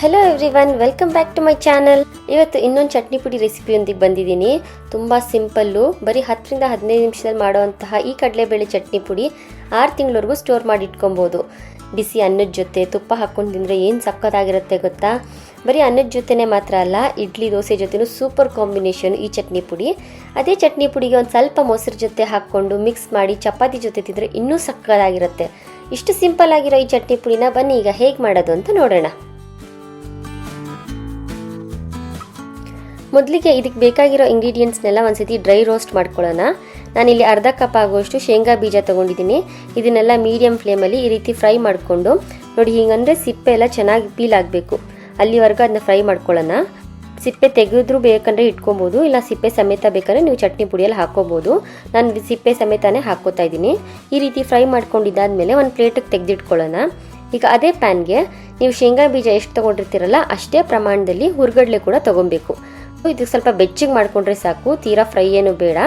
Hello everyone, welcome back to my channel. ಇವತ್ತು ಇನ್ನೊಂದು ಚಟ್ನಿ ಪುಡಿ ರೆಸಿಪಿಯೊಂದಿಗೆ ಬಂದಿದ್ದೀನಿ. ತುಂಬ ಸಿಂಪಲ್ಲು, ಬರೀ 10ರಿಂದ 15 ನಿಮಿಷದಲ್ಲಿ ಮಾಡುವಂತಹ ಈ ಕಡಲೆಬೇಳೆ ಚಟ್ನಿ ಪುಡಿ 6 ತಿಂಗಳವರೆಗೂ ಸ್ಟೋರ್ ಮಾಡಿ ಇಟ್ಕೊಬೋದು. ಬಿಸಿ ಅನ್ನದ ಜೊತೆ ತುಪ್ಪ ಹಾಕ್ಕೊಂಡು ತಿಂದರೆ ಏನು ಸಕ್ಕತ್ತಾಗಿರುತ್ತೆ ಗೊತ್ತಾ. ಬರೀ ಅನ್ನದ ಜೊತೆನೇ ಮಾತ್ರ ಅಲ್ಲ, ಇಡ್ಲಿ ದೋಸೆ ಜೊತೆನೂ ಸೂಪರ್ ಕಾಂಬಿನೇಷನ್ ಈ ಚಟ್ನಿ ಪುಡಿ. ಅದೇ ಚಟ್ನಿ ಪುಡಿಗೆ ಒಂದು ಸ್ವಲ್ಪ ಮೊಸರು ಜೊತೆ ಹಾಕ್ಕೊಂಡು ಮಿಕ್ಸ್ ಮಾಡಿ ಚಪಾತಿ ಜೊತೆ ತಿಂದರೆ ಇನ್ನೂ ಸಕ್ಕತ್ತಾಗಿರುತ್ತೆ. ಇಷ್ಟು ಸಿಂಪಲ್ ಆಗಿರೋ ಈ ಚಟ್ನಿ ಪುಡಿನ ಬನ್ನಿ ಈಗ ಹೇಗೆ ಮಾಡೋದು ಅಂತ ನೋಡೋಣ. ಮೊದಲಿಗೆ ಇದಕ್ಕೆ ಬೇಕಾಗಿರೋ ಇಂಗ್ರೀಡಿಯೆಂಟ್ಸ್ನೆಲ್ಲ ಒಂದ್ಸತಿ ಡ್ರೈ ರೋಸ್ಟ್ ಮಾಡ್ಕೊಳ್ಳೋಣ. ನಾನಿಲ್ಲಿ ಅರ್ಧ ಕಪ್ ಆಗುವಷ್ಟು ಶೇಂಗಾ ಬೀಜ ತೊಗೊಂಡಿದ್ದೀನಿ. ಇದನ್ನೆಲ್ಲ ಮೀಡಿಯಮ್ ಫ್ಲೇಮಲ್ಲಿ ಈ ರೀತಿ ಫ್ರೈ ಮಾಡಿಕೊಂಡು ನೋಡಿ, ಹಿಂಗಂದರೆ ಸಿಪ್ಪೆ ಎಲ್ಲ ಚೆನ್ನಾಗಿ ಪೀಲ್ ಆಗಬೇಕು, ಅಲ್ಲಿವರೆಗೂ ಅದನ್ನ ಫ್ರೈ ಮಾಡ್ಕೊಳ್ಳೋಣ. ಸಿಪ್ಪೆ ತೆಗೆದ್ರೂ ಬೇಕಂದರೆ ಇಟ್ಕೊಬೋದು, ಇಲ್ಲ ಸಿಪ್ಪೆ ಸಮೇತ ಬೇಕಾದ್ರೆ ನೀವು ಚಟ್ನಿ ಪುಡಿಯಲ್ಲಿ ಹಾಕೋಬೋದು. ನಾನು ಸಿಪ್ಪೆ ಸಮೇತನೇ ಹಾಕೋತಾ ಇದ್ದೀನಿ. ಈ ರೀತಿ ಫ್ರೈ ಮಾಡ್ಕೊಂಡಿದ್ದಾದಮೇಲೆ ಒಂದು ಪ್ಲೇಟಿಗೆ ತೆಗೆದಿಟ್ಕೊಳ್ಳೋಣ. ಈಗ ಅದೇ ಪ್ಯಾನ್ಗೆ ನೀವು ಶೇಂಗಾ ಬೀಜ ಎಷ್ಟು ತೊಗೊಂಡಿರ್ತೀರಲ್ಲ ಅಷ್ಟೇ ಪ್ರಮಾಣದಲ್ಲಿ ಹುರ್ಗಡ್ಲೆ ಕೂಡ ತೊಗೊಬೇಕು. ಇದಕ್ಕೆ ಸ್ವಲ್ಪ ಬೆಚ್ಚಗೆ ಮಾಡಿಕೊಂಡ್ರೆ ಸಾಕು, ತೀರಾ ಫ್ರೈ ಏನು ಬೇಡ.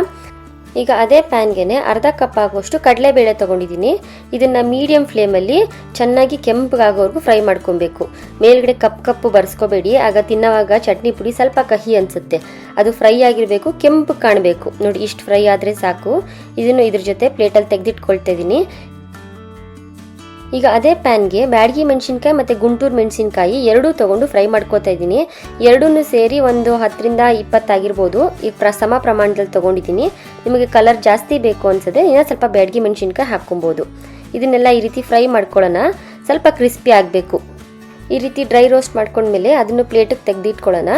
ಈಗ ಅದೇ ಪ್ಯಾನ್ಗೆ ಅರ್ಧ ಕಪ್ ಆಗುವಷ್ಟು ಕಡಲೆಬೇಳೆ ತೊಗೊಂಡಿದ್ದೀನಿ. ಇದನ್ನು ಮೀಡಿಯಮ್ ಫ್ಲೇಮಲ್ಲಿ ಚೆನ್ನಾಗಿ ಕೆಂಪಗಾಗೋವರೆಗೂ ಫ್ರೈ ಮಾಡ್ಕೊಬೇಕು. ಮೇಲ್ಗಡೆ ಕಪ್ಪು ಬರ್ಸ್ಕೋಬೇಡಿ, ಆಗ ತಿನ್ನೋವಾಗ ಚಟ್ನಿ ಪುಡಿ ಸ್ವಲ್ಪ ಕಹಿ ಅನಿಸುತ್ತೆ. ಅದು ಫ್ರೈ ಆಗಿರಬೇಕು, ಕೆಂಪು ಕಾಣಬೇಕು. ನೋಡಿ, ಇಷ್ಟು ಫ್ರೈ ಆದರೆ ಸಾಕು. ಇದನ್ನು ಇದ್ರ ಜೊತೆ ಪ್ಲೇಟಲ್ಲಿ ತೆಗೆದಿಟ್ಕೊಳ್ತಾ ಇದ್ದೀನಿ. ಈಗ ಅದೇ ಪ್ಯಾನ್ಗೆ ಬ್ಯಾಡಗಿ ಮೆಣಸಿನ್ಕಾಯಿ ಮತ್ತು ಗುಂಟೂರು ಮೆಣಸಿನ್ಕಾಯಿ ಎರಡೂ ತೊಗೊಂಡು ಫ್ರೈ ಮಾಡ್ಕೋತಾ ಇದ್ದೀನಿ. ಎರಡೂ ಸೇರಿ ಒಂದು 10ರಿಂದ 20 ಆಗಿರ್ಬೋದು. ಈಗ ಸಮ ಪ್ರಮಾಣದಲ್ಲಿ ತೊಗೊಂಡಿದ್ದೀನಿ. ನಿಮಗೆ ಕಲರ್ ಜಾಸ್ತಿ ಬೇಕು ಅನ್ಸದೆ ಇನ್ನೂ ಸ್ವಲ್ಪ ಬ್ಯಾಡಗಿ ಮೆಣಸಿನ್ಕಾಯಿ ಹಾಕ್ಕೊಬೋದು. ಇದನ್ನೆಲ್ಲ ಈ ರೀತಿ ಫ್ರೈ ಮಾಡ್ಕೊಳ್ಳೋಣ. ಸ್ವಲ್ಪ ಕ್ರಿಸ್ಪಿ ಆಗಬೇಕು. ಈ ರೀತಿ ಡ್ರೈ ರೋಸ್ಟ್ ಮಾಡ್ಕೊಂಡ್ಮೇಲೆ ಅದನ್ನು ಪ್ಲೇಟಿಗೆ ತೆಗೆದಿಟ್ಕೊಳ್ಳೋಣ.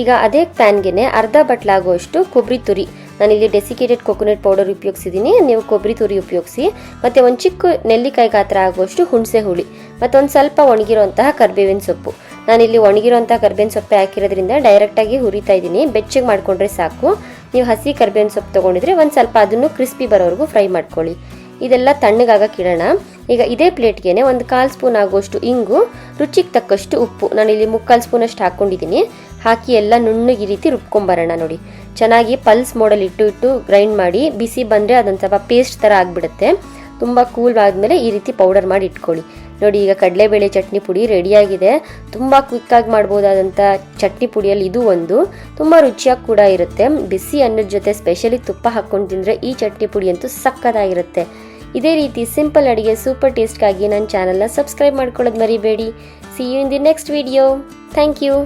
ಈಗ ಅದೇ ಪ್ಯಾನ್ಗೆ ಅರ್ಧ ಬಟ್ಲಾಗುವಷ್ಟು ಕೊಬ್ಬರಿ ತುರಿ, ನಾನಿಲ್ಲಿ ಡೆಸಿಕೇಟೆಡ್ ಕೊಕೊನಟ್ ಪೌಡರ್ ಉಪಯೋಗಿಸಿದ್ದೀನಿ, ನೀವು ಕೊಬ್ಬರಿ ತುರಿ ಉಪಯೋಗಿಸಿ. ಮತ್ತು ಒಂದು ಚಿಕ್ಕ ನೆಲ್ಲಿಕಾಯಿ ಗಾತ್ರ ಆಗುವಷ್ಟು ಹುಣಸೆ ಹುಳಿ, ಮತ್ತು ಒಂದು ಸ್ವಲ್ಪ ಒಣಗಿರೋಂತಹ ಕರ್ಬೇವಿನ ಸೊಪ್ಪು. ನಾನಿಲ್ಲಿ ಒಣಗಿರೋಂಥ ಕರ್ಬೇವಿನ ಸೊಪ್ಪೆ ಹಾಕಿರೋದ್ರಿಂದ ಡೈರೆಕ್ಟಾಗಿ ಹುರಿತಾ ಇದ್ದೀನಿ. ಬೆಚ್ಚಗೆ ಮಾಡಿಕೊಂಡ್ರೆ ಸಾಕು. ನೀವು ಹಸಿ ಕರ್ಬೇವಿನ ಸೊಪ್ಪು ತೊಗೊಂಡಿದ್ರೆ ಒಂದು ಸ್ವಲ್ಪ ಅದನ್ನು ಕ್ರಿಸ್ಪಿ ಬರೋವರೆಗೂ ಫ್ರೈ ಮಾಡ್ಕೊಳ್ಳಿ. ಇದೆಲ್ಲ ತಣ್ಣಗಾಗಕ್ಕೆ ಇಡೋಣ. ಈಗ ಇದೇ ಪ್ಲೇಟ್ಗೆ ಒಂದು 1/4 ಸ್ಪೂನ್ ಆಗುವಷ್ಟು ಇಂಗು, ರುಚಿಗೆ ತಕ್ಕಷ್ಟು ಉಪ್ಪು, ನಾನಿಲ್ಲಿ 3/4 ಸ್ಪೂನಷ್ಟು ಹಾಕ್ಕೊಂಡಿದ್ದೀನಿ. ಹಾಕಿ ಎಲ್ಲ ನುಣ್ಣಗೆ ಈ ರೀತಿ ರುಬ್ಕೊಂಬರೋಣ. ನೋಡಿ, ಚೆನ್ನಾಗಿ ಪಲ್ಸ್ ಮೋಡಲ್ಲಿ ಇಟ್ಟು ಗ್ರೈಂಡ್ ಮಾಡಿ. ಬಿಸಿ ಬಂದರೆ ಅದೊಂದು ಸ್ವಲ್ಪ ಪೇಸ್ಟ್ ಥರ ಆಗಿಬಿಡುತ್ತೆ. ತುಂಬ ಕೂಲ್ ಆದಮೇಲೆ ಈ ರೀತಿ ಪೌಡರ್ ಮಾಡಿ ಇಟ್ಕೊಳ್ಳಿ. ನೋಡಿ, ಈಗ ಕಡಲೆಬೇಳೆ ಚಟ್ನಿ ಪುಡಿ ರೆಡಿಯಾಗಿದೆ. ತುಂಬ ಕ್ವಿಕ್ಕಾಗಿ ಮಾಡ್ಬೋದಾದಂಥ ಚಟ್ನಿ ಪುಡಿಯಲ್ಲಿ ಇದು ಒಂದು. ತುಂಬ ರುಚಿಯಾಗಿ ಕೂಡ ಇರುತ್ತೆ. ಬಿಸಿ ಅನ್ನದ ಜೊತೆ ಸ್ಪೆಷಲಿ ತುಪ್ಪ ಹಾಕ್ಕೊಂಡು ತಿಂದರೆ ಈ ಚಟ್ನಿ ಪುಡಿ ಅಂತೂ ಸಕ್ಕತ್ತಾಗಿರುತ್ತೆ. ಇದೇ ರೀತಿ ಸಿಂಪಲ್ ಅಡುಗೆ ಸೂಪರ್ ಟೇಸ್ಟ್ಗಾಗಿ ನನ್ನ ಚಾನಲ್ನ ಸಬ್ಸ್ಕ್ರೈಬ್ ಮಾಡ್ಕೊಳ್ಳೋದು ಮರಿಬೇಡಿ. See you in the next video. Thank you.